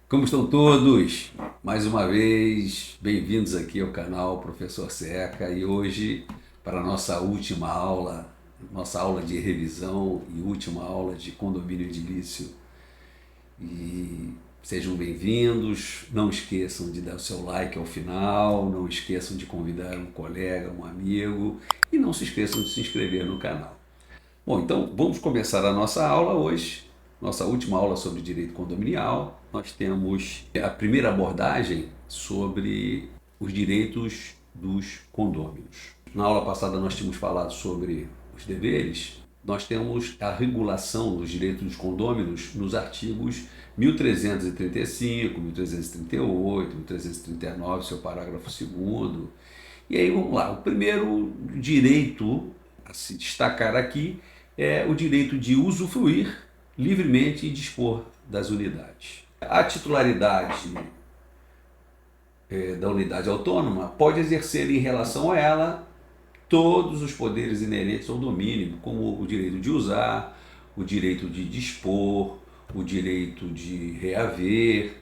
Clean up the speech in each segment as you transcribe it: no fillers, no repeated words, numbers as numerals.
Como estão todos? Mais uma vez, bem-vindos aqui ao canal Professor Seca e hoje para a nossa aula de revisão e última aula de condomínio edilício. E sejam bem-vindos, não esqueçam de dar o seu like ao final, não esqueçam de convidar um colega, um amigo e não se esqueçam de se inscrever no canal. Bom, então vamos começar a nossa aula hoje, nossa última aula sobre direito condominial. Nós temos a primeira abordagem sobre os direitos dos condôminos. Na aula passada nós tínhamos falado sobre os deveres. Nós temos a regulação dos direitos dos condôminos nos artigos 1335, 1338, 1339, seu parágrafo 2º. E aí vamos lá, o primeiro direito a se destacar aqui é o direito de usufruir livremente e dispor das unidades. A titularidade da unidade autônoma pode exercer em relação a ela todos os poderes inerentes ao domínio, como o direito de usar, o direito de dispor, o direito de reaver,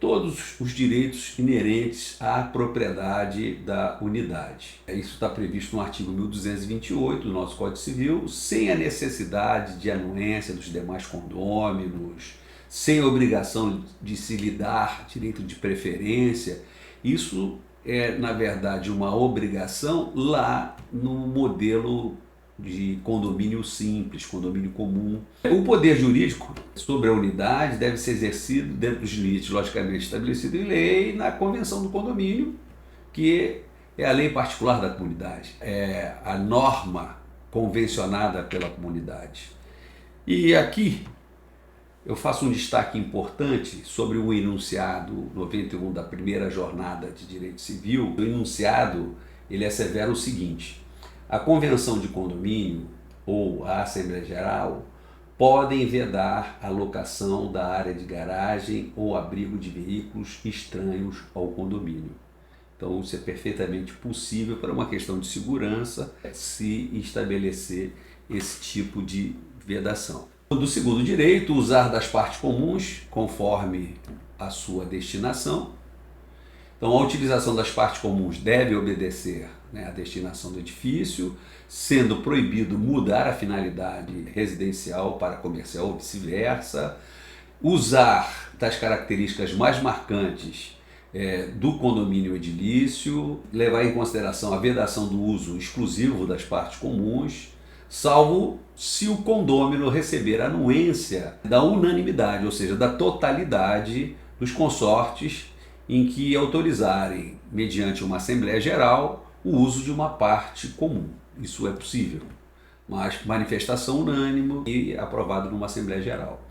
todos os direitos inerentes à propriedade da unidade. Isso está previsto no artigo 1228 do nosso Código Civil, sem a necessidade de anuência dos demais condôminos, sem a obrigação de se lhe dar direito de preferência. Isso é, na verdade, uma obrigação lá no modelo de condomínio simples, condomínio comum. O poder jurídico sobre a unidade deve ser exercido dentro dos limites logicamente estabelecidos em lei na convenção do condomínio, que é a lei particular da comunidade, é a norma convencionada pela comunidade. E aqui eu faço um destaque importante sobre o enunciado 91 da primeira jornada de direito civil. O enunciado ele assevera o seguinte: a convenção de condomínio ou a Assembleia Geral podem vedar a locação da área de garagem ou abrigo de veículos estranhos ao condomínio. Então isso é perfeitamente possível para uma questão de segurança se estabelecer esse tipo de vedação. Do segundo direito, usar das partes comuns conforme a sua destinação. Então, a utilização das partes comuns deve obedecer à destinação do edifício, sendo proibido mudar a finalidade residencial para comercial ou vice-versa. Usar das características mais marcantes do condomínio edilício, levar em consideração a vedação do uso exclusivo das partes comuns, salvo se o condômino receber a anuência da unanimidade, ou seja, da totalidade dos consortes em que autorizarem, mediante uma Assembleia Geral, o uso de uma parte comum. Isso é possível, mas manifestação unânime e aprovado numa Assembleia Geral.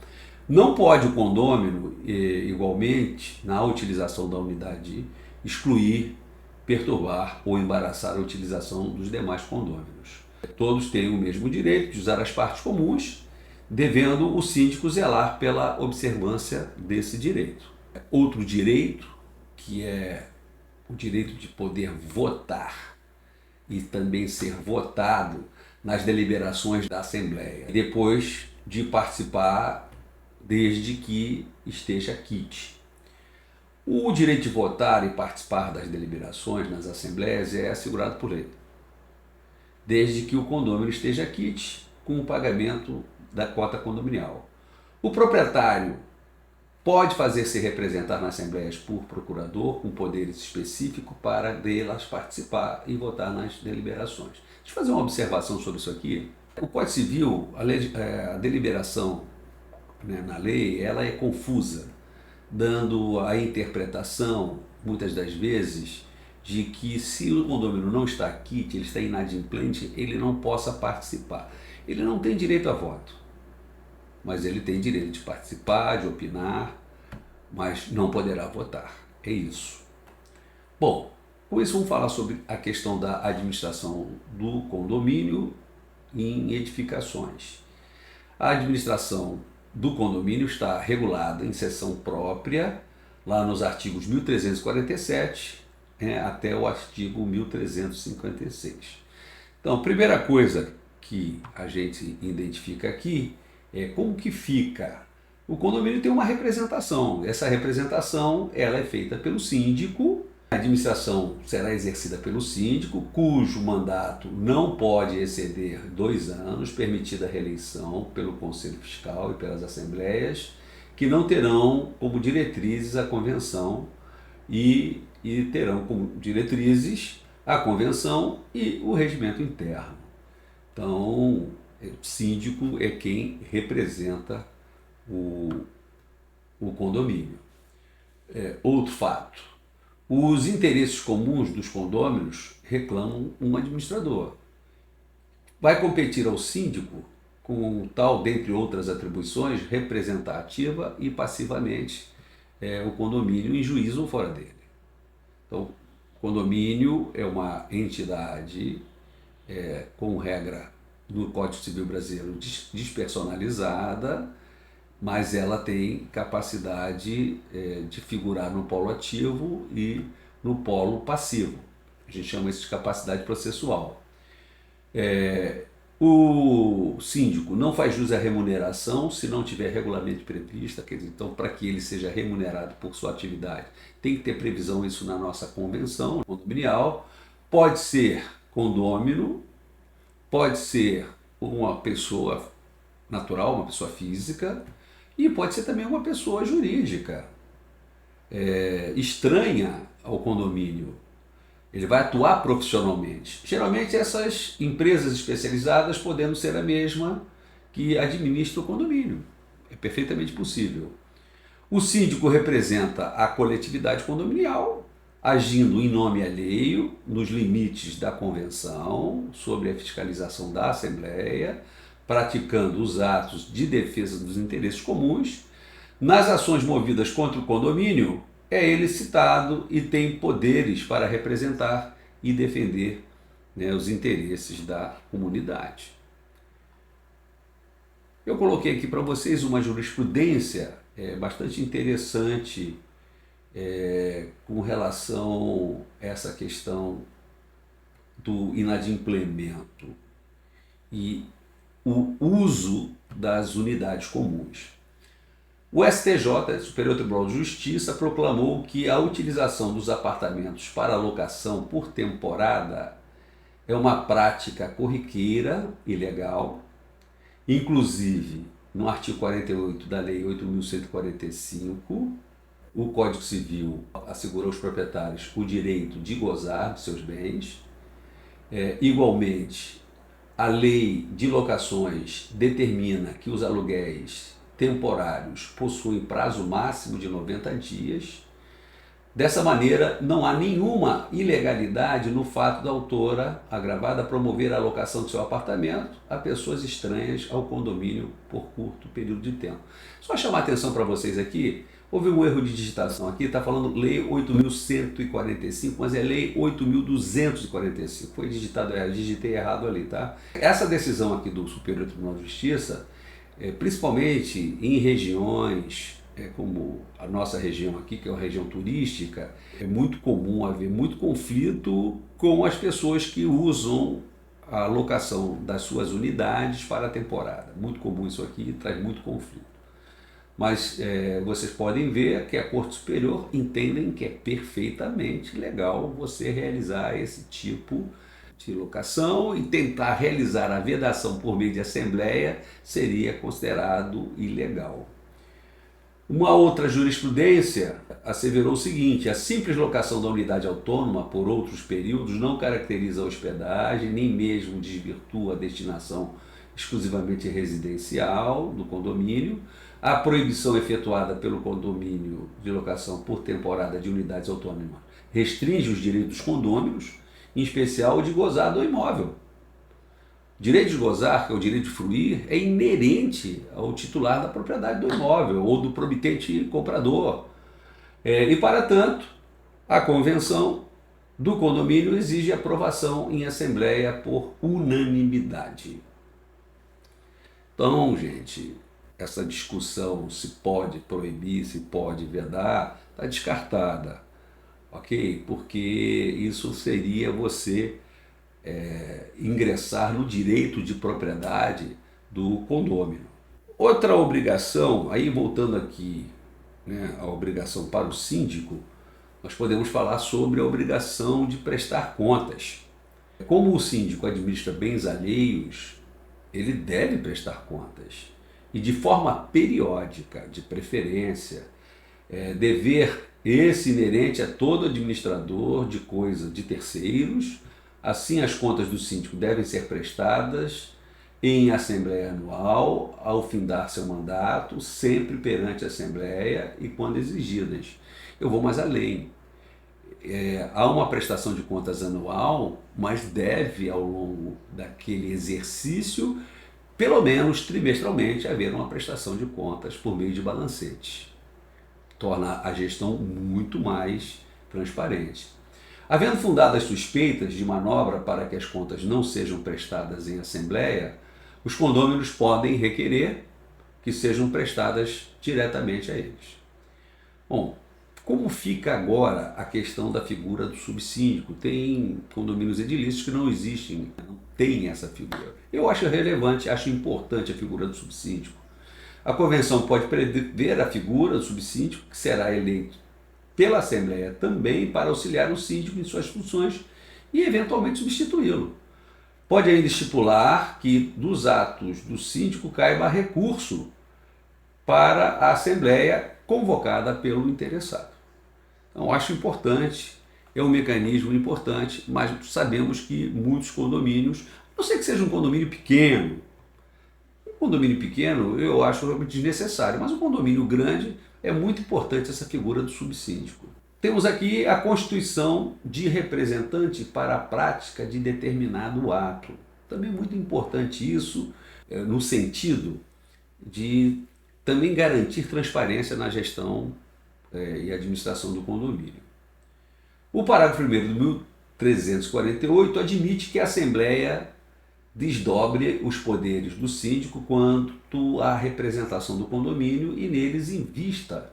Não pode o condômino, igualmente, na utilização da unidade, excluir, perturbar ou embaraçar a utilização dos demais condôminos. Todos têm o mesmo direito de usar as partes comuns, devendo o síndico zelar pela observância desse direito. Outro direito, que é o direito de poder votar e também ser votado nas deliberações da Assembleia, depois de participar desde que esteja quite. O direito de votar e participar das deliberações nas assembleias é assegurado por lei, desde que o condômino esteja quite com o pagamento da cota condominial. O proprietário pode fazer-se representar nas assembleias por procurador com poderes específicos para delas participar e votar nas deliberações. Deixa eu fazer uma observação sobre isso aqui. O Código Civil, a deliberação na lei, ela é confusa, dando a interpretação, muitas das vezes, de que se o condômino não está quite, ele está inadimplente, ele não possa participar. Ele não tem direito a voto, mas ele tem direito de participar, de opinar, mas não poderá votar. É isso. Bom, com isso vamos falar sobre a questão da administração do condomínio em edificações. A administração do condomínio está regulada em seção própria, lá nos artigos 1347 até o artigo 1356. Então, a primeira coisa que a gente identifica aqui é como que fica O condomínio tem uma representação. Essa representação ela é feita pelo síndico. A administração será exercida pelo síndico, cujo mandato não pode exceder 2 anos, permitida a reeleição pelo Conselho Fiscal e pelas assembleias, que não terão como diretrizes a convenção e terão como diretrizes a convenção e o regimento interno. Então, o síndico é quem representa o condomínio. Outro fato, os interesses comuns dos condôminos reclamam um administrador. Vai competir ao síndico com tal, dentre outras atribuições, representar ativa e passivamente o condomínio em juízo ou fora dele. Então, o condomínio é uma entidade com regra no Código Civil Brasileiro despersonalizada, mas ela tem capacidade de figurar no polo ativo e no polo passivo. A gente chama isso de capacidade processual. O síndico não faz jus à remuneração se não tiver regularmente prevista, quer dizer, então, para que ele seja remunerado por sua atividade, tem que ter previsão isso na nossa convenção condominial. Pode ser condômino, pode ser uma pessoa natural, uma pessoa física, e pode ser também uma pessoa jurídica, estranha ao condomínio. Ele vai atuar profissionalmente. Geralmente essas empresas especializadas podendo ser a mesma que administra o condomínio. É perfeitamente possível. O síndico representa a coletividade condominial, agindo em nome alheio, nos limites da convenção, sob a fiscalização da Assembleia, praticando os atos de defesa dos interesses comuns. Nas ações movidas contra o condomínio, é ele citado e tem poderes para representar e defender, os interesses da comunidade. Eu coloquei aqui para vocês uma jurisprudência bastante interessante com relação a essa questão do inadimplemento e o uso das unidades comuns. O STJ, Superior Tribunal de Justiça, proclamou que a utilização dos apartamentos para locação por temporada é uma prática corriqueira e legal. Inclusive, no artigo 48 da Lei 8.145, o Código Civil assegurou aos proprietários o direito de gozar dos seus bens. Igualmente, a Lei de Locações determina que os aluguéis temporários possuem prazo máximo de 90 dias. Dessa maneira, não há nenhuma ilegalidade no fato da autora agravada promover a alocação de seu apartamento a pessoas estranhas ao condomínio por curto período de tempo. Só chamar a atenção para vocês aqui, houve um erro de digitação aqui, está falando Lei 8.145, mas é Lei 8.245, foi digitado errado, digitei errado ali, tá? Essa decisão aqui do Superior Tribunal de Justiça, principalmente em regiões como a nossa região aqui, que é uma região turística, é muito comum haver muito conflito com as pessoas que usam a locação das suas unidades para a temporada. Muito comum isso aqui, traz muito conflito. Mas vocês podem ver que a Corte Superior entendem que é perfeitamente legal você realizar esse tipo de locação, e tentar realizar a vedação por meio de assembleia seria considerado ilegal. Uma outra jurisprudência asseverou o seguinte: a simples locação da unidade autônoma por outros períodos não caracteriza a hospedagem, nem mesmo desvirtua a destinação exclusivamente residencial do condomínio. A proibição efetuada pelo condomínio de locação por temporada de unidades autônomas restringe os direitos dos condôminos, em especial o de gozar do imóvel. O direito de gozar, que é o direito de fruir, é inerente ao titular da propriedade do imóvel ou do promitente comprador. E, para tanto, a convenção do condomínio exige aprovação em assembleia por unanimidade. Então, gente, essa discussão se pode proibir, se pode vedar, está descartada, ok? Porque isso seria você ingressar no direito de propriedade do condômino. Outra obrigação, aí voltando aqui, né, a obrigação para o síndico, nós podemos falar sobre a obrigação de prestar contas. Como o síndico administra bens alheios, ele deve prestar contas. E de forma periódica, de preferência, dever esse inerente a todo administrador de coisa de terceiros. Assim, as contas do síndico devem ser prestadas em assembleia anual, ao findar seu mandato, sempre perante a assembleia e quando exigidas. Eu vou mais além. Há uma prestação de contas anual, mas deve, ao longo daquele exercício, pelo menos trimestralmente, haver uma prestação de contas por meio de balancetes. Torna a gestão muito mais transparente. Havendo fundadas suspeitas de manobra para que as contas não sejam prestadas em assembleia, os condôminos podem requerer que sejam prestadas diretamente a eles. Bom, como fica agora a questão da figura do subsíndico? Tem condomínios edilícios que não existem, não tem essa figura. Eu acho relevante, acho importante a figura do subsíndico. A convenção pode prever a figura do subsíndico, que será eleito pela Assembleia também para auxiliar o síndico em suas funções e eventualmente substituí-lo. Pode ainda estipular que dos atos do síndico caiba recurso para a Assembleia convocada pelo interessado. Então, acho importante, é um mecanismo importante, mas sabemos que muitos condomínios, a não ser que seja um condomínio pequeno, eu acho desnecessário, mas um condomínio grande é muito importante essa figura do subsíndico. Temos aqui a constituição de representante para a prática de determinado ato. Também muito importante isso, no sentido de também garantir transparência na gestão e administração do condomínio. O parágrafo 1º do 1348 admite que a Assembleia desdobre os poderes do síndico quanto à representação do condomínio e neles invista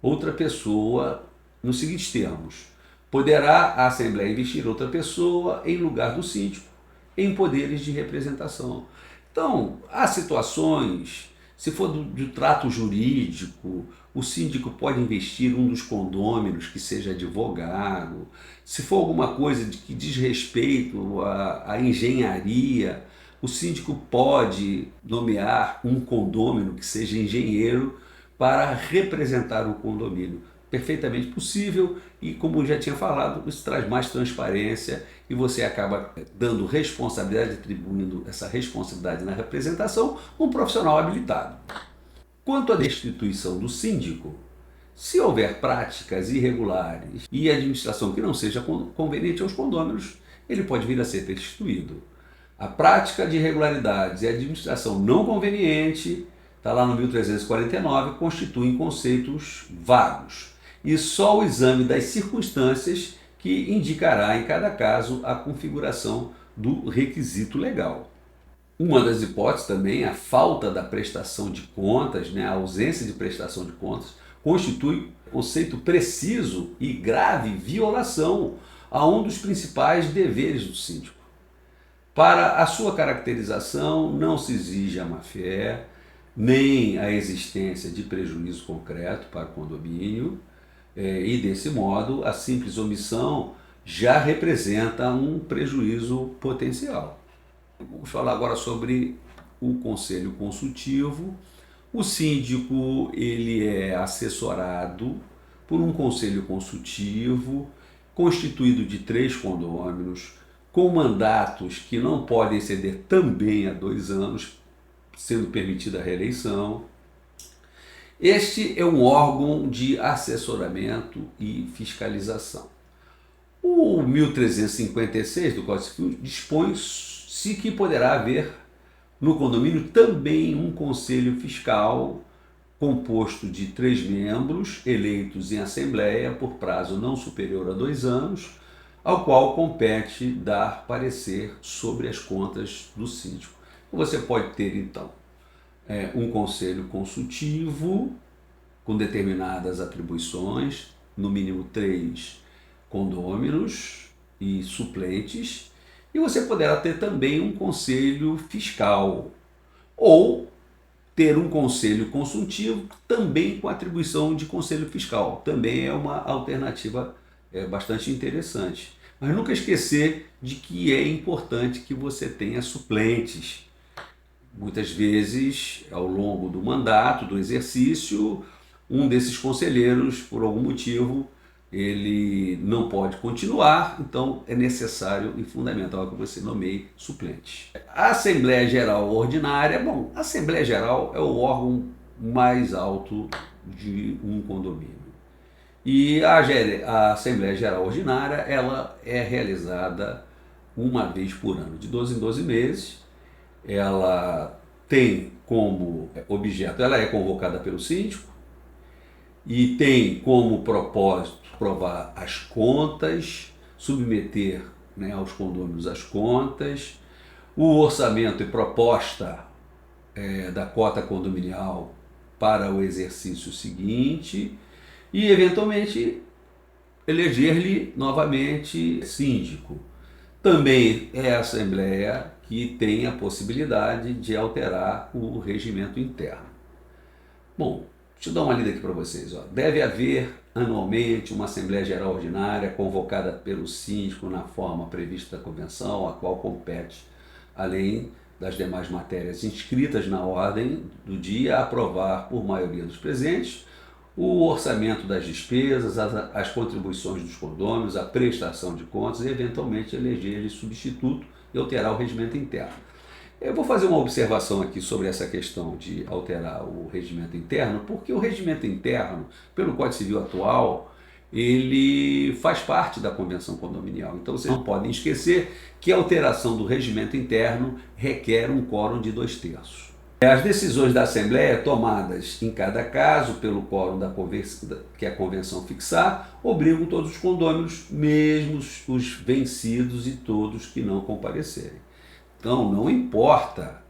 outra pessoa nos seguintes termos: poderá a Assembleia investir outra pessoa em lugar do síndico em poderes de representação. Então, há situações, se for do trato jurídico, o síndico pode investir um dos condôminos que seja advogado. Se for alguma coisa que diz respeito à engenharia, o síndico pode nomear um condômino que seja engenheiro para representar o condomínio. Perfeitamente possível e, como já tinha falado, isso traz mais transparência e você acaba dando responsabilidade, atribuindo essa responsabilidade na representação a um profissional habilitado. Quanto à destituição do síndico, se houver práticas irregulares e administração que não seja conveniente aos condôminos, ele pode vir a ser destituído. A prática de irregularidades e a administração não conveniente, está lá no 1349, constituem conceitos vagos. E só o exame das circunstâncias que indicará em cada caso a configuração do requisito legal. Uma das hipóteses também, a falta da prestação de contas, né, a ausência de prestação de contas, constitui conceito preciso e grave violação a um dos principais deveres do síndico. Para a sua caracterização, não se exige a má-fé, nem a existência de prejuízo concreto para o condomínio, e desse modo a simples omissão já representa um prejuízo potencial. Vamos falar agora sobre o conselho consultivo. O síndico ele é assessorado por um conselho consultivo constituído de 3 condôminos, com mandatos que não podem exceder também a 2 anos, sendo permitida a reeleição. Este é um órgão de assessoramento e fiscalização. O 1356 do Código Civil dispõe-se que poderá haver no condomínio também um conselho fiscal composto de 3 membros eleitos em assembleia por prazo não superior a 2 anos, ao qual compete dar parecer sobre as contas do síndico. Você pode ter então um conselho consultivo com determinadas atribuições, no mínimo 3 condôminos e suplentes, e você poderá ter também um conselho fiscal, ou ter um conselho consultivo, também com atribuição de conselho fiscal. Também é uma alternativa bastante interessante. Mas nunca esquecer de que é importante que você tenha suplentes. Muitas vezes, ao longo do mandato, do exercício, um desses conselheiros, por algum motivo, ele não pode continuar, então é necessário e fundamental que você nomeie suplentes. A Assembleia Geral Ordinária, bom, a Assembleia Geral é o órgão mais alto de um condomínio. E a Assembleia Geral Ordinária, ela é realizada uma vez por ano, de 12 em 12 meses. Ela tem como objeto, ela é convocada pelo síndico e tem como propósito aprovar as contas, submeter, né, aos condôminos as contas, o orçamento e proposta da cota condominial para o exercício seguinte e, eventualmente, eleger-lhe novamente síndico. Também é a Assembleia que tem a possibilidade de alterar o regimento interno. Bom, deixa eu dar uma lida aqui para vocês. Deve haver anualmente uma Assembleia Geral Ordinária convocada pelo síndico na forma prevista da convenção, a qual compete, além das demais matérias inscritas na ordem do dia, aprovar por maioria dos presentes o orçamento das despesas, as contribuições dos condôminos, a prestação de contas e, eventualmente, eleger substituto e alterar o regimento interno. Eu vou fazer uma observação aqui sobre essa questão de alterar o regimento interno, porque o regimento interno, pelo Código Civil atual, ele faz parte da Convenção Condominial. Então vocês não podem esquecer que a alteração do regimento interno requer um quórum de 2/3. As decisões da Assembleia, tomadas em cada caso pelo quórum que a Convenção fixar, obrigam todos os condôminos, mesmo os vencidos e todos que não comparecerem. Então, não importa,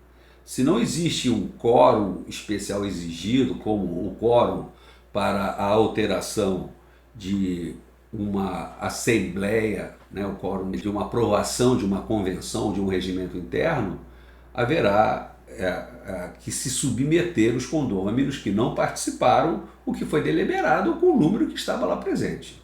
se não existe um quórum especial exigido, como o quórum para a alteração de uma assembleia, né, o quórum de uma aprovação de uma convenção, de um regimento interno, haverá que se submeter os condôminos que não participaram, o que foi deliberado com o número que estava lá presente.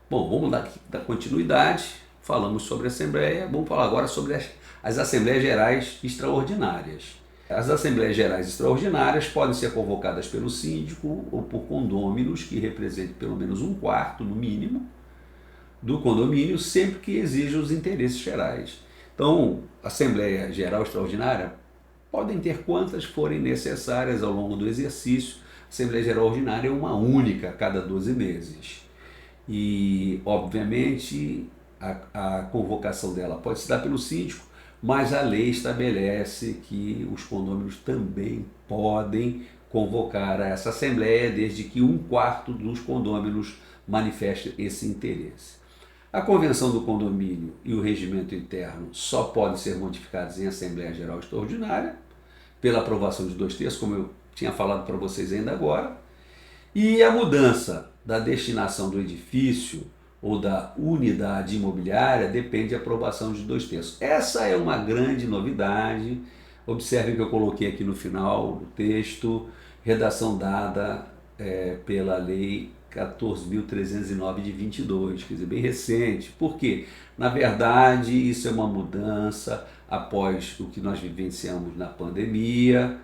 Bom, vamos dar continuidade, falamos sobre a Assembleia, vamos falar agora sobre as Assembleias Gerais Extraordinárias. As Assembleias Gerais Extraordinárias podem ser convocadas pelo síndico ou por condôminos que representem pelo menos 1/4, no mínimo, do condomínio, sempre que exijam os interesses gerais. Então, a Assembleia Geral Extraordinária podem ter quantas forem necessárias ao longo do exercício. A Assembleia Geral Ordinária é uma única a cada 12 meses. E, obviamente, a convocação dela pode se dar pelo síndico, mas a lei estabelece que os condôminos também podem convocar essa Assembleia, desde que 1/4 dos condôminos manifeste esse interesse. A convenção do condomínio e o regimento interno só podem ser modificados em Assembleia Geral Extraordinária, pela aprovação de 2/3, como eu tinha falado para vocês ainda agora, e a mudança da destinação do edifício ou da unidade imobiliária depende da aprovação de 2/3. Essa é uma grande novidade. Observem que eu coloquei aqui no final do texto, redação dada pela Lei 14.309 de 22, quer dizer, bem recente. Por quê? Na verdade, isso é uma mudança após o que nós vivenciamos na pandemia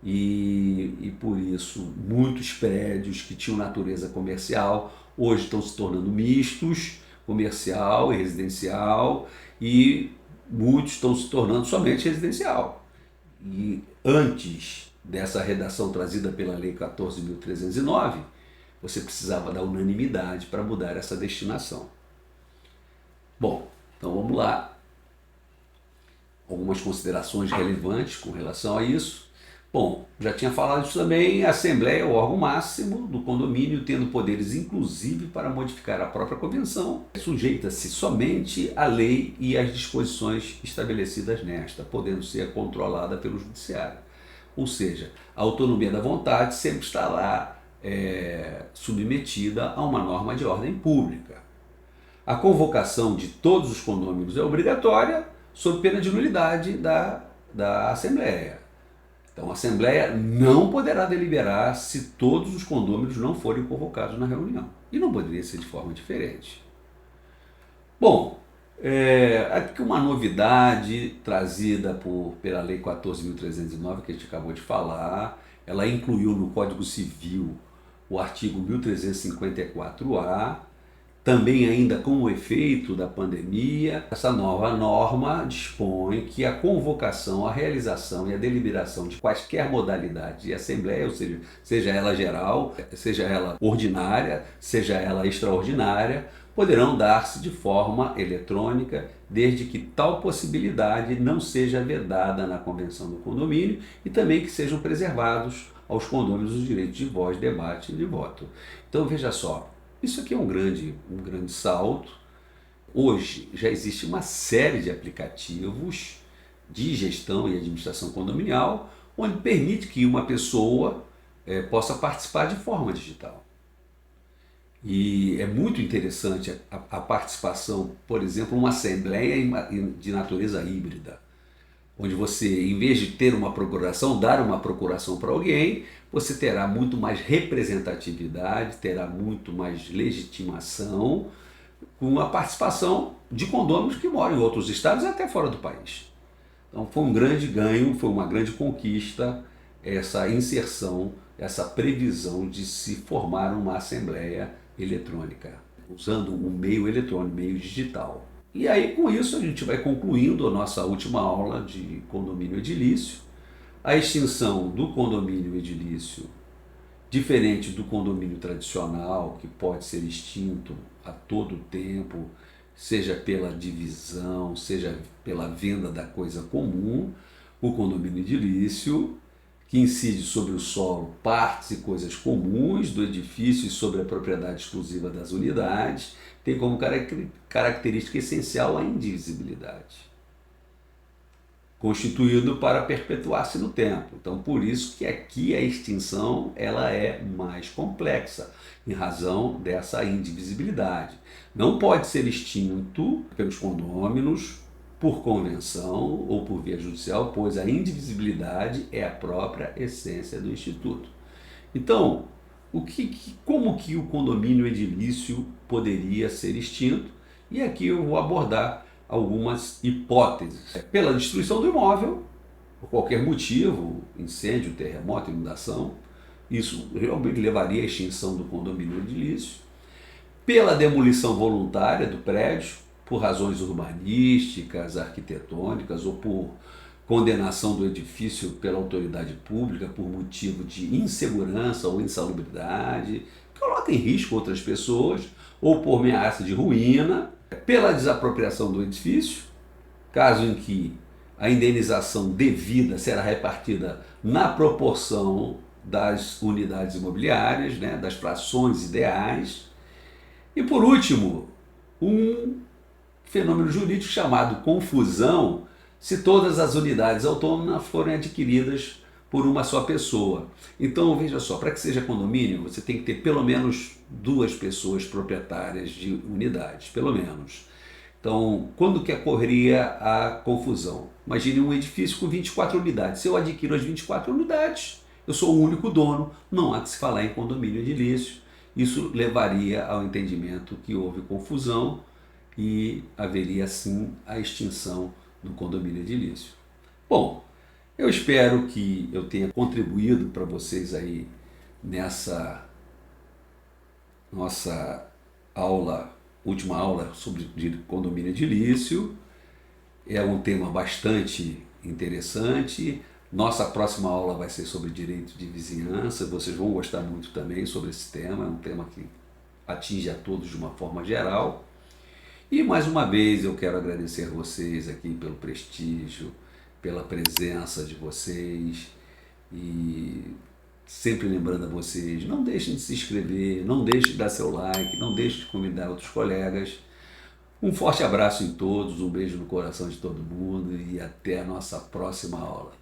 e por isso muitos prédios que tinham natureza comercial hoje estão se tornando mistos, comercial e residencial, e muitos estão se tornando somente residencial. E antes dessa redação trazida pela Lei 14.309, você precisava da unanimidade para mudar essa destinação. Bom, então vamos lá. Algumas considerações relevantes com relação a isso. Bom, já tinha falado isso também, a Assembleia é o órgão máximo do condomínio, tendo poderes inclusive para modificar a própria convenção, sujeita-se somente à lei e às disposições estabelecidas nesta, podendo ser controlada pelo judiciário. Ou seja, a autonomia da vontade sempre está lá submetida a uma norma de ordem pública. A convocação de todos os condôminos é obrigatória, sob pena de nulidade da Assembleia. Então a Assembleia não poderá deliberar se todos os condôminos não forem convocados na reunião. E não poderia ser de forma diferente. Bom, aqui uma novidade trazida pela Lei 14.309, que a gente acabou de falar, ela incluiu no Código Civil o artigo 1354-A, também ainda com o efeito da pandemia. Essa nova norma dispõe que a convocação, a realização e a deliberação de quaisquer modalidade de assembleia, ou seja, seja ela geral, seja ela ordinária, seja ela extraordinária, poderão dar-se de forma eletrônica, desde que tal possibilidade não seja vedada na Convenção do Condomínio e também que sejam preservados aos condôminos os direitos de voz, debate e de voto. Então veja só, isso aqui é um grande salto. Hoje já existe uma série de aplicativos de gestão e administração condominial, onde permite que uma pessoa possa participar de forma digital. E é muito interessante a participação, por exemplo, uma assembleia de natureza híbrida, onde você, em vez de ter uma procuração, dar uma procuração para alguém, você terá muito mais representatividade, terá muito mais legitimação, com a participação de condôminos que moram em outros estados e até fora do país. Então foi um grande ganho, foi uma grande conquista essa inserção, essa previsão de se formar uma assembleia eletrônica, usando o meio eletrônico, meio digital. E aí, com isso, a gente vai concluindo a nossa última aula de condomínio edilício. A extinção do condomínio edilício, diferente do condomínio tradicional, que pode ser extinto a todo tempo, seja pela divisão, seja pela venda da coisa comum, o condomínio edilício, que incide sobre o solo partes e coisas comuns do edifício e sobre a propriedade exclusiva das unidades, tem como característica essencial a indivisibilidade, constituído para perpetuar-se no tempo. Então, por isso que aqui a extinção ela é mais complexa, em razão dessa indivisibilidade. Não pode ser extinto pelos condôminos, por convenção ou por via judicial, pois a indivisibilidade é a própria essência do Instituto. Então, como que o condomínio edilício poderia ser extinto? E aqui eu vou abordar algumas hipóteses. Pela destruição do imóvel, por qualquer motivo, incêndio, terremoto, inundação, isso realmente levaria à extinção do condomínio edilício. Pela demolição voluntária do prédio, por razões urbanísticas, arquitetônicas ou por condenação do edifício pela autoridade pública por motivo de insegurança ou insalubridade, que coloca em risco outras pessoas, ou por ameaça de ruína, pela desapropriação do edifício, caso em que a indenização devida será repartida na proporção das unidades imobiliárias, né, das frações ideais. E por último, um fenômeno jurídico chamado confusão, se todas as unidades autônomas forem adquiridas por uma só pessoa. Então, veja só, para que seja condomínio, você tem que ter pelo menos 2 pessoas proprietárias de unidades, pelo menos. Então, quando que ocorreria a confusão? Imagine um edifício com 24 unidades. Se eu adquiro as 24 unidades, eu sou o único dono, não há que se falar em condomínio edilício. Isso levaria ao entendimento que houve confusão e haveria sim a extinção do condomínio edilício. Bom, eu espero que eu tenha contribuído para vocês aí nessa nossa última aula sobre condomínio edilício. É um tema bastante interessante. Nossa próxima aula vai ser sobre direito de vizinhança. Vocês vão gostar muito também sobre esse tema. É um tema que atinge a todos de uma forma geral. E mais uma vez eu quero agradecer vocês aqui pelo prestígio, pela presença de vocês e sempre lembrando a vocês, não deixem de se inscrever, não deixem de dar seu like, não deixem de convidar outros colegas. Um forte abraço em todos, um beijo no coração de todo mundo e até a nossa próxima aula.